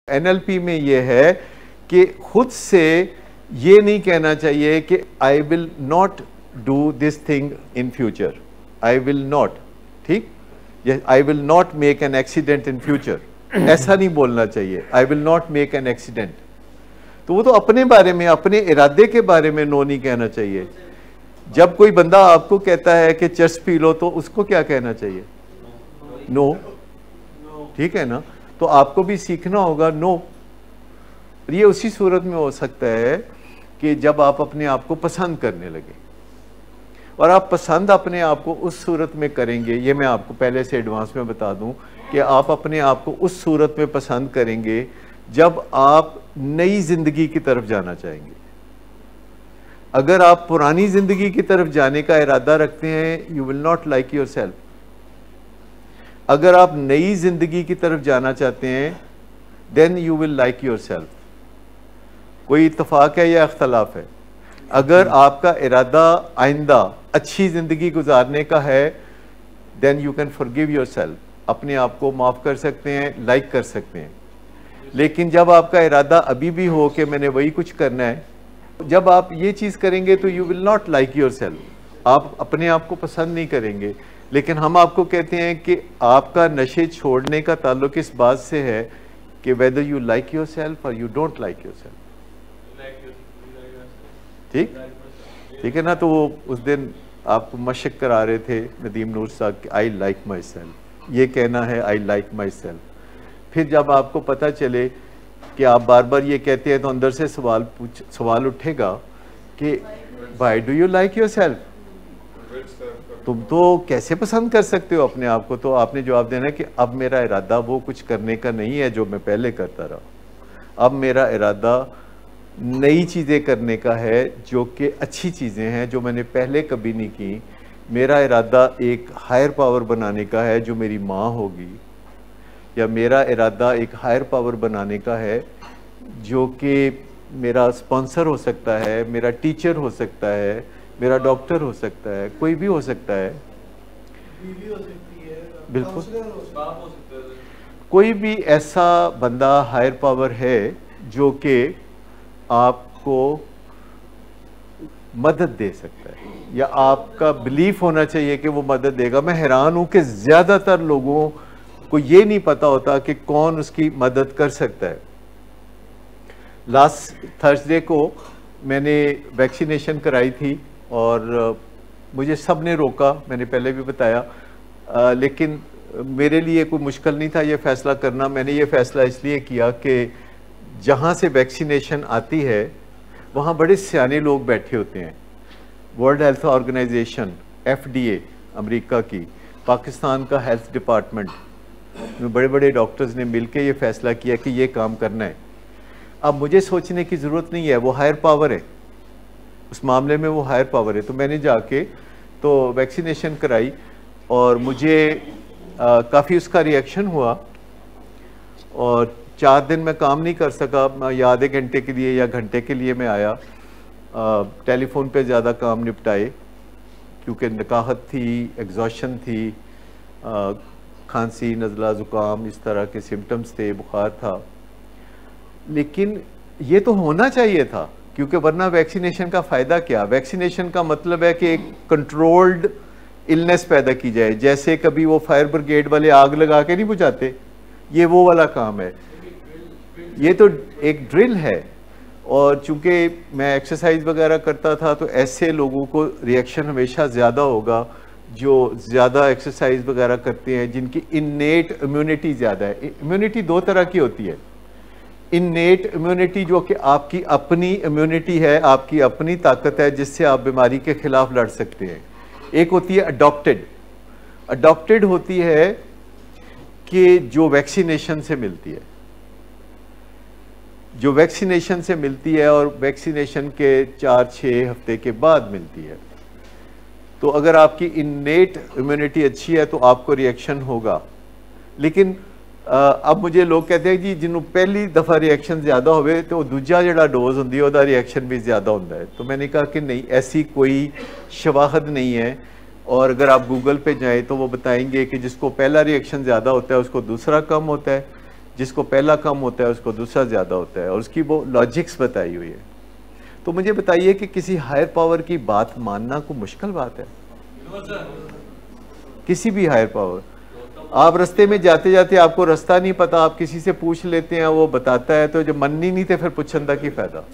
NLP में ये है कि खुद से ये नहीं कहना चाहिए कि I will not do this thing in future, I will not, ठीक, I will not make an accident in future, ऐसा नहीं बोलना चाहिए, I will not make an accident. तो वो तो अपने बारे में, अपने इरादे के बारे में नो नहीं कहना चाहिए। जब कोई बंदा आपको कहता है कि चर्च पी लो, तो उसको क्या कहना चाहिए? नो, ठीक है ना? तो आपको भी सीखना होगा नो। ये उसी सूरत में हो सकता है कि जब आप अपने आप को पसंद करने लगे, और आप पसंद अपने आप को उस सूरत में करेंगे, ये मैं आपको पहले से एडवांस में बता दूं कि आप अपने आप को उस सूरत में पसंद करेंगे जब आप नई जिंदगी की तरफ जाना चाहेंगे। अगर आप पुरानी जिंदगी की तरफ जाने का इरादा रखते हैं, you will not like yourself. अगर आप नई जिंदगी की तरफ जाना चाहते हैं, then you will like yourself. कोई इत्तफाक है या इख्तलाफ है? अगर आपका इरादा आइंदा अच्छी जिंदगी गुजारने का है, then you can forgive yourself, अपने आप को माफ कर सकते हैं, लाइक कर सकते हैं। लेकिन जब आपका इरादा अभी भी हो कि मैंने वही कुछ करना है, जब आप ये चीज करेंगे तो you will not like your self, आप अपने आप को पसंद नहीं करेंगे। लेकिन हम आपको कहते हैं कि आपका नशे छोड़ने का ताल्लुक इस बात से है कि whether you like yourself और you don't like yourself. ठीक, ठीक है ना? तो वो उस दिन आपको मशक करा रहे थे नदीम नूर साहब कि आई लाइक माई सेल्फ, ये कहना है आई लाइक माई सेल्फ। फिर जब आपको पता चले कि आप बार बार ये कहते हैं, तो अंदर से सवाल उठेगा कि why do you like your self? तुम तो कैसे पसंद कर सकते हो अपने आप को? तो आपने जवाब देना कि अब मेरा इरादा वो कुछ करने का नहीं है जो मैं पहले करता रहा, अब मेरा इरादा नई चीज़ें करने का है जो कि अच्छी चीज़ें हैं जो मैंने पहले कभी नहीं की। मेरा इरादा एक हायर पावर बनाने का है जो मेरी माँ होगी, या मेरा इरादा एक हायर पावर बनाने का है जो कि मेरा स्पॉन्सर हो सकता है, मेरा टीचर हो सकता है, मेरा डॉक्टर हो सकता है, कोई भी हो सकता है, बीवी हो सकती है, बिल्कुल कोई भी ऐसा बंदा हायर पावर है जो कि आपको मदद दे सकता है, या आपका बिलीफ होना चाहिए कि वो मदद देगा। मैं हैरान हूं कि ज्यादातर लोगों को ये नहीं पता होता कि कौन उसकी मदद कर सकता है। लास्ट थर्सडे को मैंने वैक्सीनेशन कराई थी और मुझे सब ने रोका, मैंने पहले भी बताया, लेकिन मेरे लिए कोई मुश्किल नहीं था ये फैसला करना। मैंने ये फैसला इसलिए किया कि जहाँ से वैक्सीनेशन आती है वहाँ बड़े सियाने लोग बैठे होते हैं। World Health Organization, FDA America की, पाकिस्तान का हेल्थ डिपार्टमेंट में बड़े बड़े डॉक्टर्स ने मिलकर ये फैसला किया कि ये काम करना है। अब मुझे सोचने की ज़रूरत नहीं है, वो हायर पावर है, उस मामले में वो हायर पावर है। तो मैंने जाके तो वैक्सीनेशन कराई और मुझे काफ़ी उसका रिएक्शन हुआ, और 4 दिन मैं काम नहीं कर सका। मैं या आधे घंटे के लिए या घंटे के लिए मैं आया, टेलीफोन पे ज़्यादा काम निपटाए क्योंकि नकाहत थी, एग्जॉशन थी, खांसी, नज़ला, ज़ुकाम, इस तरह के सिम्टम्स थे, बुखार था। लेकिन ये तो होना चाहिए था, क्योंकि वरना वैक्सीनेशन का फ़ायदा क्या? वैक्सीनेशन का मतलब है कि एक कंट्रोल्ड इलनेस पैदा की जाए। जैसे कभी वो फायर ब्रिगेड वाले आग लगा के नहीं बुझाते, ये वो वाला काम है। ये तो एक ड्रिल है। और चूंकि मैं एक्सरसाइज वगैरह करता था, तो ऐसे लोगों को रिएक्शन हमेशा ज़्यादा होगा जो ज़्यादा एक्सरसाइज वगैरह करते हैं, जिनकी इन्नेट इम्यूनिटी ज़्यादा है। इम्यूनिटी 2 तरह की होती है। इन्नेट इम्यूनिटी जो कि आपकी अपनी इम्यूनिटी है, आपकी अपनी ताकत है जिससे आप बीमारी के खिलाफ लड़ सकते हैं। एक होती है अडॉप्टेड। अडॉप्टेड होती है कि जो वैक्सीनेशन से मिलती है, जो वैक्सीनेशन से मिलती है और वैक्सीनेशन के 4-6 हफ्ते के बाद मिलती है। तो अगर आपकी इन्नेट इम्यूनिटी अच्छी है तो आपको रिएक्शन होगा। लेकिन अब मुझे लोग कहते हैं जी जिन्होंने पहली दफ़ा रिएक्शन ज़्यादा होवे तो दूजा जड़ा डोज होंगी उसका रिएक्शन भी ज़्यादा होता है। तो मैंने कहा कि नहीं, ऐसी कोई शवाहद नहीं है। और अगर आप गूगल पे जाएं तो वो बताएंगे कि जिसको पहला रिएक्शन ज़्यादा होता है उसको दूसरा कम होता है, जिसको पहला कम होता है उसको दूसरा ज़्यादा होता है, और उसकी वो लॉजिक्स बताई हुई है। तो मुझे बताइए कि किसी हायर पावर की बात मानना को मुश्किल बात है? किसी भी हायर पावर, आप रास्ते में जाते जाते आपको रास्ता नहीं पता, आप किसी से पूछ लेते हैं, वो बताता है, तो जब मन नहीं थे फिर पूछन का की फायदा।